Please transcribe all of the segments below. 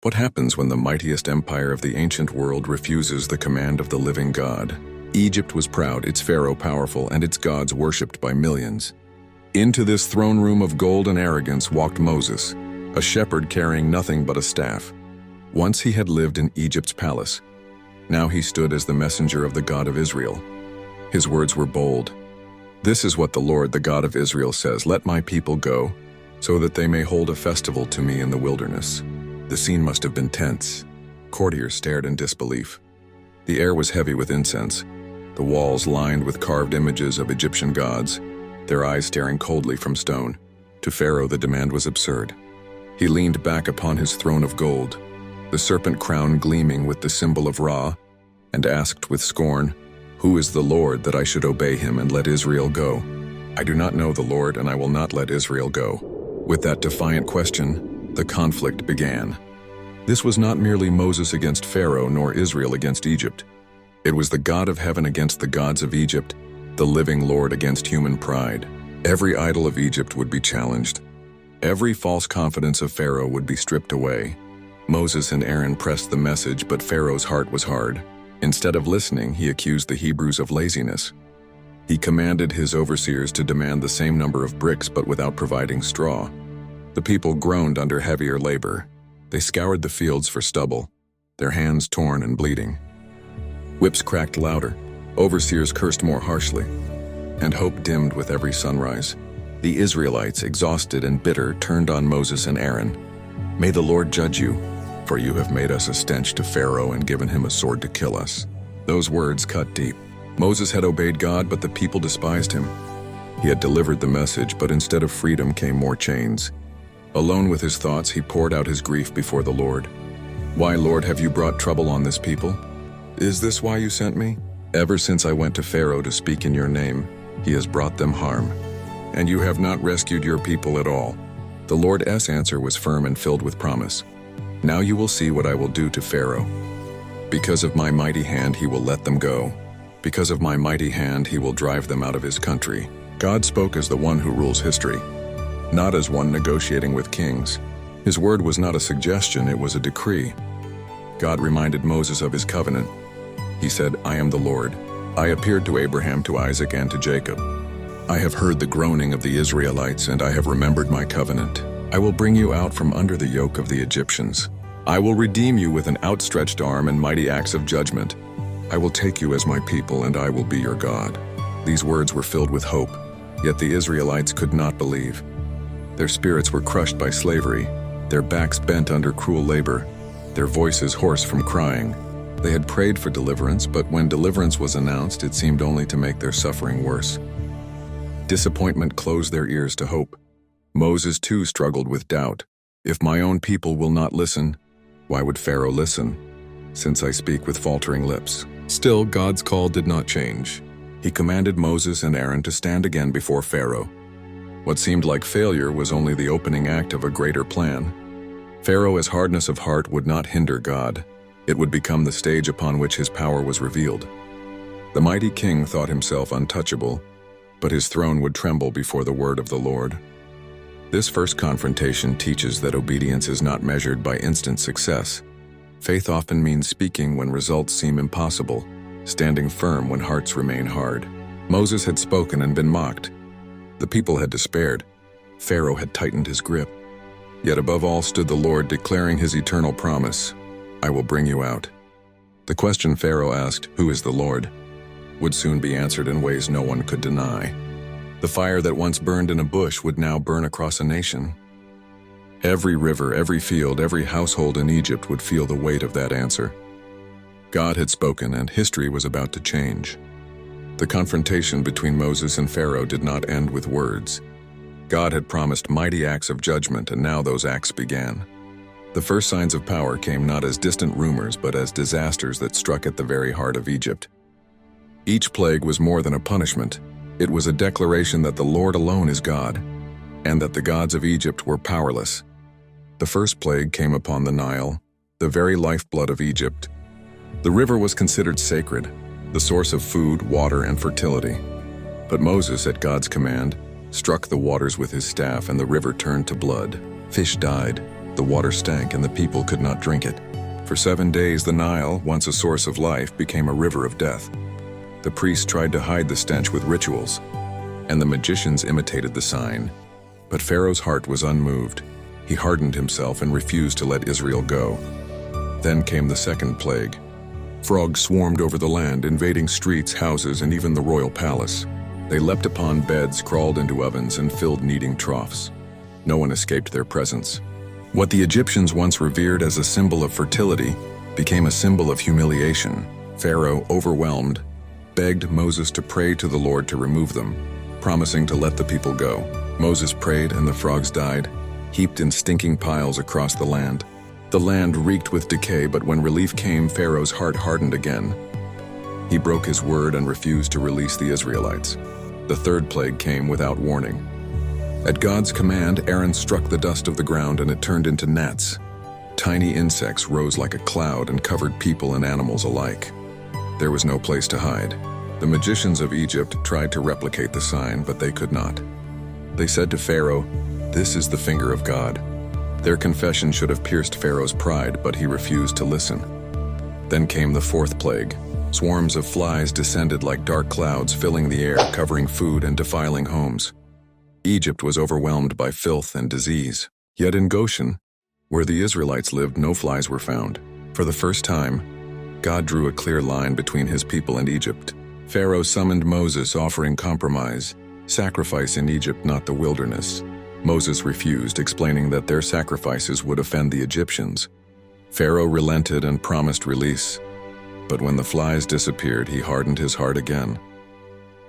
What happens when the mightiest empire of the ancient world refuses the command of the living God? Egypt was proud, its pharaoh powerful, and its gods worshipped by millions. Into this throne room of gold and arrogance walked Moses, a shepherd carrying nothing but a staff. Once he had lived in Egypt's palace. Now he stood as the messenger of the God of Israel. His words were bold. "This is what the Lord, the God of Israel, says, let my people go, so that they may hold a festival to me in the wilderness." The scene must have been tense. Courtiers stared in disbelief. The air was heavy with incense, the walls lined with carved images of Egyptian gods, their eyes staring coldly from stone. To Pharaoh, the demand was absurd. He leaned back upon his throne of gold, the serpent crown gleaming with the symbol of Ra, and asked with scorn, "Who is the Lord that I should obey him and let Israel go? I do not know the Lord, and I will not let Israel go." With that defiant question, the conflict began. This was not merely Moses against Pharaoh, nor Israel against Egypt. It was the God of heaven against the gods of Egypt, the living Lord against human pride. Every idol of Egypt would be challenged. Every false confidence of Pharaoh would be stripped away. Moses and Aaron pressed the message, but Pharaoh's heart was hard. Instead of listening, he accused the Hebrews of laziness. He commanded his overseers to demand the same number of bricks, but without providing straw. The people groaned under heavier labor. They scoured the fields for stubble, their hands torn and bleeding. Whips cracked louder, overseers cursed more harshly, and hope dimmed with every sunrise. The Israelites, exhausted and bitter, turned on Moses and Aaron. "May the Lord judge you, for you have made us a stench to Pharaoh and given him a sword to kill us." Those words cut deep. Moses had obeyed God, but the people despised him. He had delivered the message, but instead of freedom came more chains. Alone with his thoughts, he poured out his grief before the Lord. "Why, Lord, have you brought trouble on this people? Is this why you sent me? Ever since I went to Pharaoh to speak in your name, he has brought them harm. And you have not rescued your people at all." The Lord's answer was firm and filled with promise. "Now you will see what I will do to Pharaoh. Because of my mighty hand he will let them go. Because of my mighty hand he will drive them out of his country." God spoke as the one who rules history, not as one negotiating with kings. His word was not a suggestion, it was a decree. God reminded Moses of his covenant. He said, "I am the Lord. I appeared to Abraham, to Isaac, and to Jacob. I have heard the groaning of the Israelites, and I have remembered my covenant. I will bring you out from under the yoke of the Egyptians. I will redeem you with an outstretched arm and mighty acts of judgment. I will take you as my people, and I will be your God." These words were filled with hope, yet the Israelites could not believe. Their spirits were crushed by slavery, their backs bent under cruel labor, their voices hoarse from crying. They had prayed for deliverance, but when deliverance was announced, it seemed only to make their suffering worse. Disappointment closed their ears to hope. Moses too struggled with doubt. "If my own people will not listen, why would Pharaoh listen, since I speak with faltering lips?" Still, God's call did not change. He commanded Moses and Aaron to stand again before Pharaoh. What seemed like failure was only the opening act of a greater plan. Pharaoh's hardness of heart would not hinder God. It would become the stage upon which his power was revealed. The mighty king thought himself untouchable, but his throne would tremble before the word of the Lord. This first confrontation teaches that obedience is not measured by instant success. Faith often means speaking when results seem impossible, standing firm when hearts remain hard. Moses had spoken and been mocked. The people had despaired. Pharaoh had tightened his grip. Yet above all stood the Lord, declaring his eternal promise, "I will bring you out." The question Pharaoh asked, "Who is the Lord?" would soon be answered in ways no one could deny. The fire that once burned in a bush would now burn across a nation. Every river, every field, every household in Egypt would feel the weight of that answer. God had spoken, and history was about to change. The confrontation between Moses and Pharaoh did not end with words. God had promised mighty acts of judgment, and now those acts began. The first signs of power came not as distant rumors, but as disasters that struck at the very heart of Egypt. Each plague was more than a punishment. It was a declaration that the Lord alone is God, and that the gods of Egypt were powerless. The first plague came upon the Nile, the very lifeblood of Egypt. The river was considered sacred, the source of food, water, and fertility. But Moses, at God's command, struck the waters with his staff, and the river turned to blood. Fish died, The water stank and the people could not drink it. For 7 days, the Nile, once a source of life, became a river of death. The priests tried to hide the stench with rituals, and the magicians imitated the sign. But Pharaoh's heart was unmoved. He hardened himself and refused to let Israel go. Then came the second plague. Frogs swarmed over the land, invading streets, houses, and even the royal palace. They leapt upon beds, crawled into ovens, and filled kneading troughs. No one escaped their presence. What the Egyptians once revered as a symbol of fertility became a symbol of humiliation. Pharaoh, overwhelmed, begged Moses to pray to the Lord to remove them, promising to let the people go. Moses prayed, and the frogs died, heaped in stinking piles across the land. The land reeked with decay, but when relief came, Pharaoh's heart hardened again. He broke his word and refused to release the Israelites. The third plague came without warning. At God's command, Aaron struck the dust of the ground and it turned into gnats. Tiny insects rose like a cloud and covered people and animals alike. There was no place to hide. The magicians of Egypt tried to replicate the sign, but they could not. They said to Pharaoh, "This is the finger of God." Their confession should have pierced Pharaoh's pride, but he refused to listen. Then came the fourth plague. Swarms of flies descended like dark clouds, filling the air, covering food and defiling homes. Egypt was overwhelmed by filth and disease. Yet in Goshen, where the Israelites lived, no flies were found. For the first time, God drew a clear line between his people and Egypt. Pharaoh summoned Moses, offering compromise, sacrifice in Egypt, not the wilderness. Moses refused, explaining that their sacrifices would offend the Egyptians. Pharaoh relented and promised release. But when the flies disappeared, he hardened his heart again.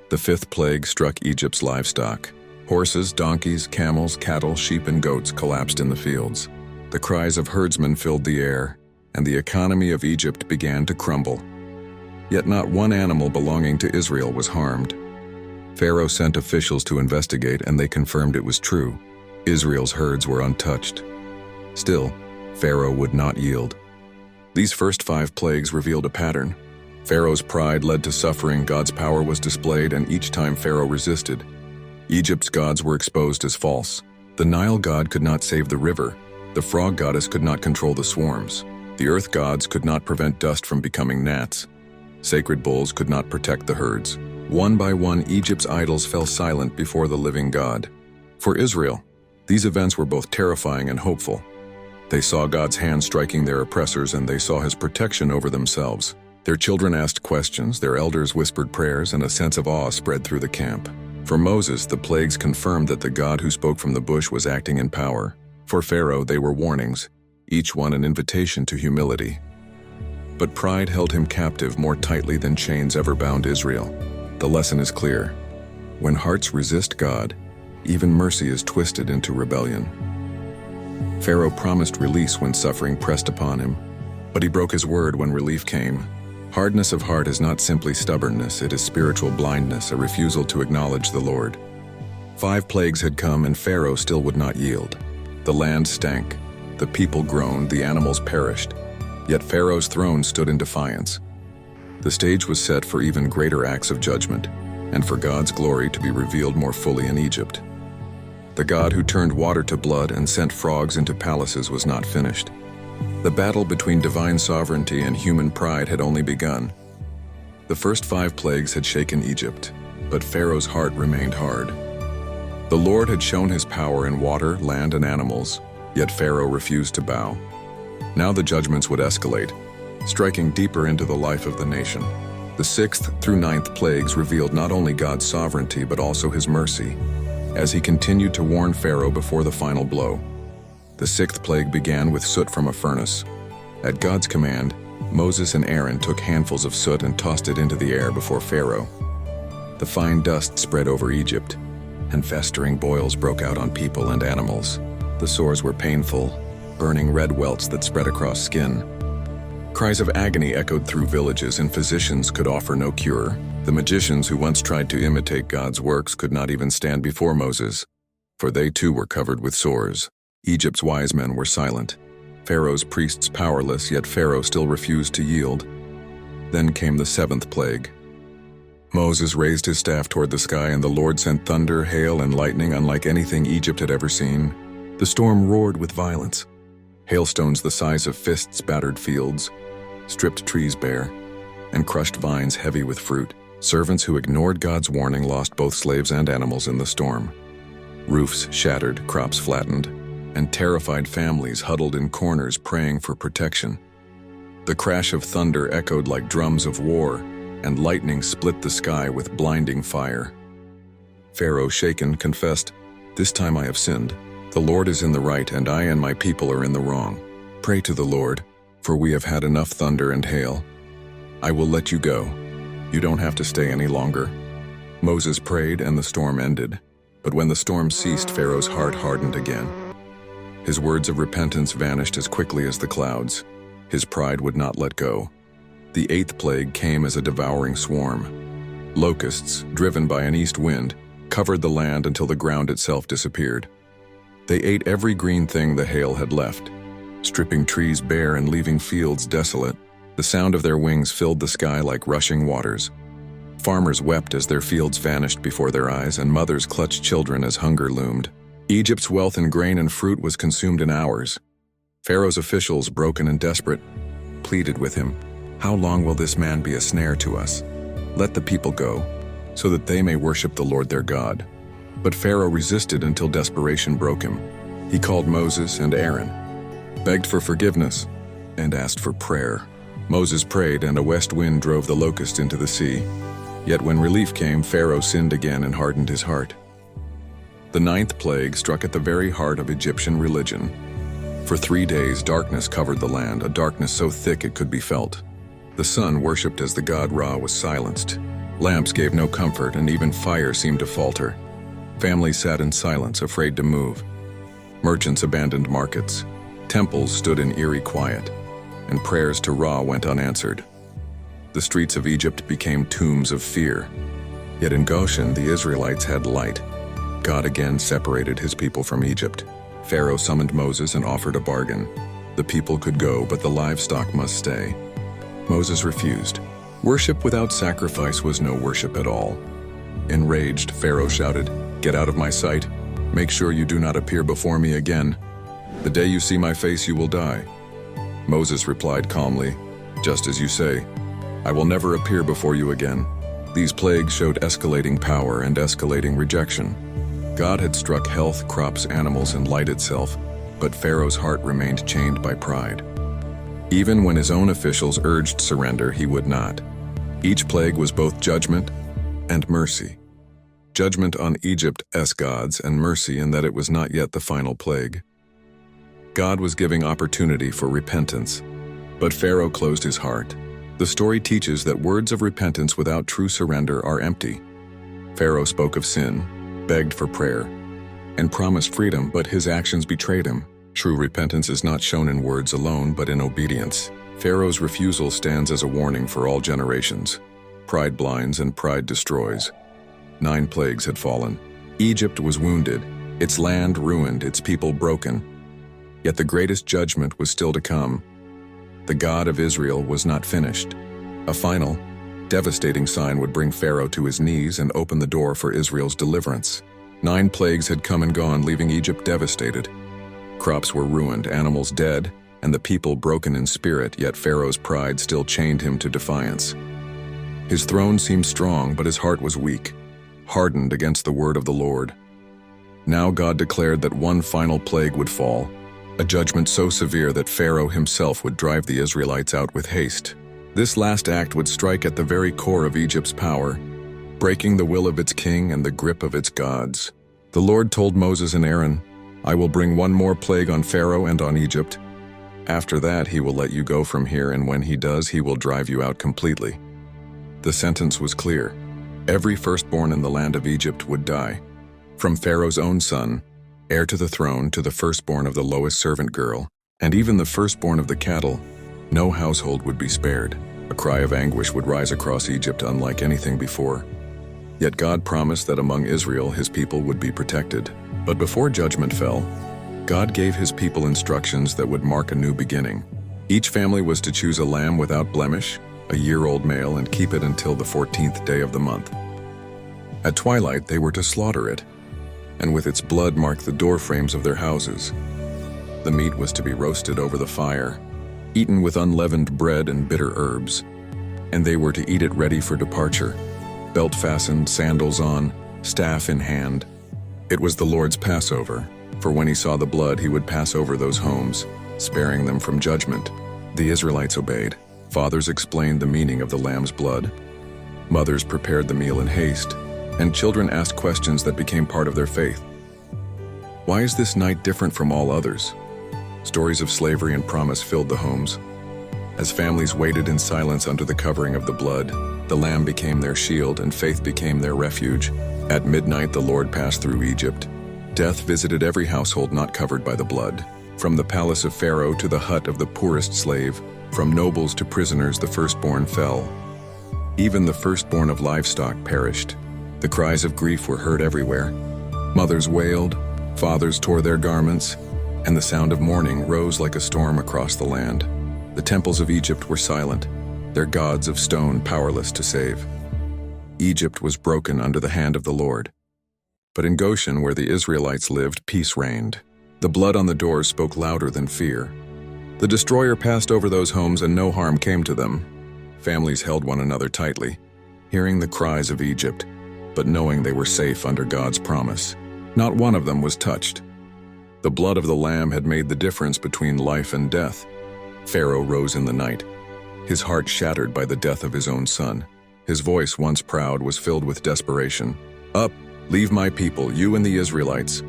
The fifth plague struck Egypt's livestock. Horses, donkeys, camels, cattle, sheep, and goats collapsed in the fields. The cries of herdsmen filled the air, and the economy of Egypt began to crumble. Yet not one animal belonging to Israel was harmed. Pharaoh sent officials to investigate, and they confirmed it was true. Israel's herds were untouched. Still, Pharaoh would not yield. These first 5 plagues revealed a pattern. Pharaoh's pride led to suffering, God's power was displayed, and each time Pharaoh resisted, Egypt's gods were exposed as false. The Nile god could not save the river. The frog goddess could not control the swarms. The earth gods could not prevent dust from becoming gnats. Sacred bulls could not protect the herds. One by one, Egypt's idols fell silent before the living God. For Israel, these events were both terrifying and hopeful. They saw God's hand striking their oppressors, and they saw his protection over themselves. Their children asked questions, their elders whispered prayers, and a sense of awe spread through the camp. For Moses, the plagues confirmed that the God who spoke from the bush was acting in power. For Pharaoh, they were warnings, each one an invitation to humility. But pride held him captive more tightly than chains ever bound Israel. The lesson is clear. When hearts resist God, even mercy is twisted into rebellion. Pharaoh promised release when suffering pressed upon him, but he broke his word when relief came. Hardness of heart is not simply stubbornness, it is spiritual blindness, a refusal to acknowledge the Lord. 5 plagues had come, and Pharaoh still would not yield. The land stank, the people groaned, the animals perished. Yet Pharaoh's throne stood in defiance. The stage was set for even greater acts of judgment, and for God's glory to be revealed more fully in Egypt. The God who turned water to blood and sent frogs into palaces was not finished. The battle between divine sovereignty and human pride had only begun. The first 5 plagues had shaken Egypt, but Pharaoh's heart remained hard. The Lord had shown his power in water, land, and animals, yet Pharaoh refused to bow. Now the judgments would escalate, striking deeper into the life of the nation. The 6th through 9th plagues revealed not only God's sovereignty but also his mercy, as he continued to warn Pharaoh before the final blow. The 6th plague began with soot from a furnace. At God's command, Moses and Aaron took handfuls of soot and tossed it into the air before Pharaoh. The fine dust spread over Egypt, and festering boils broke out on people and animals. The sores were painful, burning red welts that spread across skin. Cries of agony echoed through villages, and physicians could offer no cure. The magicians who once tried to imitate God's works could not even stand before Moses, for they too were covered with sores. Egypt's wise men were silent. Pharaoh's priests powerless, yet Pharaoh still refused to yield. Then came the 7th plague. Moses raised his staff toward the sky, and the Lord sent thunder, hail, and lightning unlike anything Egypt had ever seen. The storm roared with violence. Hailstones the size of fists battered fields, stripped trees bare, and crushed vines heavy with fruit. Servants who ignored God's warning lost both slaves and animals in the storm. Roofs shattered, crops flattened, and terrified families huddled in corners praying for protection. The crash of thunder echoed like drums of war, and lightning split the sky with blinding fire. Pharaoh, shaken, confessed, "This time I have sinned. The Lord is in the right, and I and my people are in the wrong. Pray to the Lord, for we have had enough thunder and hail. I will let you go. You don't have to stay any longer." Moses prayed, and the storm ended. But when the storm ceased, Pharaoh's heart hardened again. His words of repentance vanished as quickly as the clouds. His pride would not let go. The 8th plague came as a devouring swarm. Locusts, driven by an east wind, covered the land until the ground itself disappeared. They ate every green thing the hail had left, stripping trees bare and leaving fields desolate. The sound of their wings filled the sky like rushing waters. Farmers wept as their fields vanished before their eyes, and mothers clutched children as hunger loomed. Egypt's wealth in grain and fruit was consumed in hours. Pharaoh's officials, broken and desperate, pleaded with him, "How long will this man be a snare to us? Let the people go, so that they may worship the Lord their God." But Pharaoh resisted until desperation broke him. He called Moses and Aaron, begged for forgiveness, and asked for prayer. Moses prayed, and a west wind drove the locust into the sea. Yet when relief came, Pharaoh sinned again and hardened his heart. The 9th plague struck at the very heart of Egyptian religion. For 3 days, darkness covered the land, a darkness so thick it could be felt. The sun, worshipped as the god Ra, was silenced. Lamps gave no comfort, and even fire seemed to falter. Families sat in silence, afraid to move. Merchants abandoned markets. Temples stood in eerie quiet, and prayers to Ra went unanswered. The streets of Egypt became tombs of fear. Yet in Goshen, the Israelites had light. God again separated his people from Egypt. Pharaoh summoned Moses and offered a bargain. The people could go, but the livestock must stay. Moses refused. Worship without sacrifice was no worship at all. Enraged, Pharaoh shouted, "Get out of my sight. Make sure you do not appear before me again. The day you see my face, you will die." Moses replied calmly, "Just as you say. I will never appear before you again." These plagues showed escalating power and escalating rejection. God had struck health, crops, animals, and light itself, but Pharaoh's heart remained chained by pride. Even when his own officials urged surrender, he would not. Each plague was both judgment and mercy. Judgment on Egypt's gods, and mercy in that it was not yet the final plague. God was giving opportunity for repentance, but Pharaoh closed his heart. The story teaches that words of repentance without true surrender are empty. Pharaoh spoke of sin, begged for prayer, and promised freedom, but his actions betrayed him. True repentance is not shown in words alone, but in obedience. Pharaoh's refusal stands as a warning for all generations. Pride blinds and pride destroys. 9 plagues had fallen. Egypt was wounded, its land ruined, its people broken. Yet the greatest judgment was still to come. The God of Israel was not finished. A final, devastating sign would bring Pharaoh to his knees and open the door for Israel's deliverance. 9 plagues had come and gone, leaving Egypt devastated. Crops were ruined, animals dead, and the people broken in spirit, yet Pharaoh's pride still chained him to defiance. His throne seemed strong, but his heart was weak, hardened against the word of the Lord. Now God declared that one final plague would fall, a judgment so severe that Pharaoh himself would drive the Israelites out with haste. This last act would strike at the very core of Egypt's power, breaking the will of its king and the grip of its gods. The Lord told Moses and Aaron, "I will bring one more plague on Pharaoh and on Egypt. After that, he will let you go from here, and when he does, he will drive you out completely." The sentence was clear. Every firstborn in the land of Egypt would die. From Pharaoh's own son, heir to the throne, to the firstborn of the lowest servant girl, and even the firstborn of the cattle, no household would be spared. A cry of anguish would rise across Egypt unlike anything before. Yet God promised that among Israel his people would be protected. But before judgment fell, God gave his people instructions that would mark a new beginning. Each family was to choose a lamb without blemish, a year-old male, and keep it until the 14th day of the month. At twilight they were to slaughter it, and with its blood mark the door frames of their houses. The meat was to be roasted over the fire, eaten with unleavened bread and bitter herbs, and they were to eat it ready for departure, belt fastened, sandals on, staff in hand. It was the Lord's Passover, for when he saw the blood, he would pass over those homes, sparing them from judgment. The Israelites obeyed. Fathers explained the meaning of the lamb's blood. Mothers prepared the meal in haste, and children asked questions that became part of their faith. Why is this night different from all others? Stories of slavery and promise filled the homes. As families waited in silence under the covering of the blood, the lamb became their shield and faith became their refuge. At midnight, the Lord passed through Egypt. Death visited every household not covered by the blood. From the palace of Pharaoh to the hut of the poorest slave, from nobles to prisoners, the firstborn fell. Even the firstborn of livestock perished. The cries of grief were heard everywhere. Mothers wailed, fathers tore their garments, and the sound of mourning rose like a storm across the land. The temples of Egypt were silent, their gods of stone powerless to save. Egypt was broken under the hand of the Lord. But in Goshen, where the Israelites lived, peace reigned. The blood on the doors spoke louder than fear. The destroyer passed over those homes and no harm came to them. Families held one another tightly, hearing the cries of Egypt, but knowing they were safe under God's promise. Not one of them was touched. The blood of the Lamb had made the difference between life and death. Pharaoh rose in the night, his heart shattered by the death of his own son. His voice, once proud, was filled with desperation. Up, leave my people, you and the Israelites.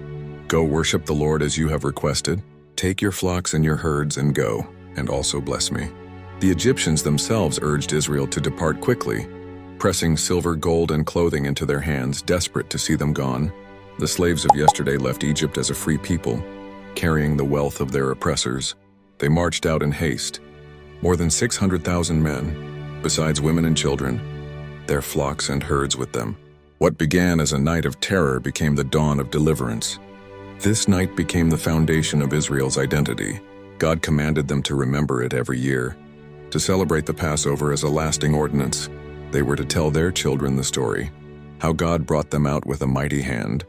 Go worship the Lord as you have requested. Take your flocks and your herds and go, and also bless me. The Egyptians themselves urged Israel to depart quickly, pressing silver, gold, and clothing into their hands, desperate to see them gone. The slaves of yesterday left Egypt as a free people, carrying the wealth of their oppressors. They marched out in haste, more than 600,000 men, besides women and children, their flocks and herds with them. What began as a night of terror became the dawn of deliverance. This night became the foundation of Israel's identity. God commanded them to remember it every year, to celebrate the Passover as a lasting ordinance. They were to tell their children the story, how God brought them out with a mighty hand,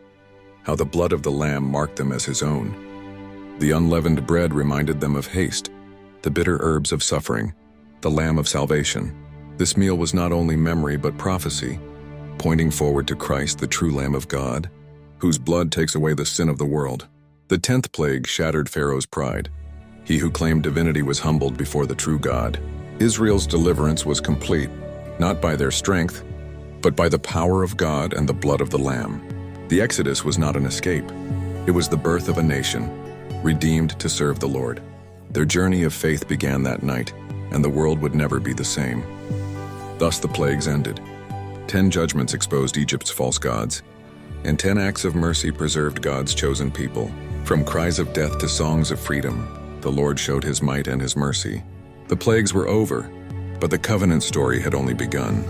how the blood of the Lamb marked them as his own. The unleavened bread reminded them of haste, the bitter herbs of suffering, the Lamb of salvation. This meal was not only memory but prophecy, pointing forward to Christ, the true Lamb of God, whose blood takes away the sin of the world. The 10th plague shattered Pharaoh's pride. He who claimed divinity was humbled before the true God. Israel's deliverance was complete, not by their strength, but by the power of God and the blood of the Lamb. The Exodus was not an escape. It was the birth of a nation, redeemed to serve the Lord. Their journey of faith began that night, and the world would never be the same. Thus the plagues ended. 10 judgments exposed Egypt's false gods, and 10 acts of mercy preserved God's chosen people. From cries of death to songs of freedom, the Lord showed his might and his mercy. The plagues were over, but the covenant story had only begun.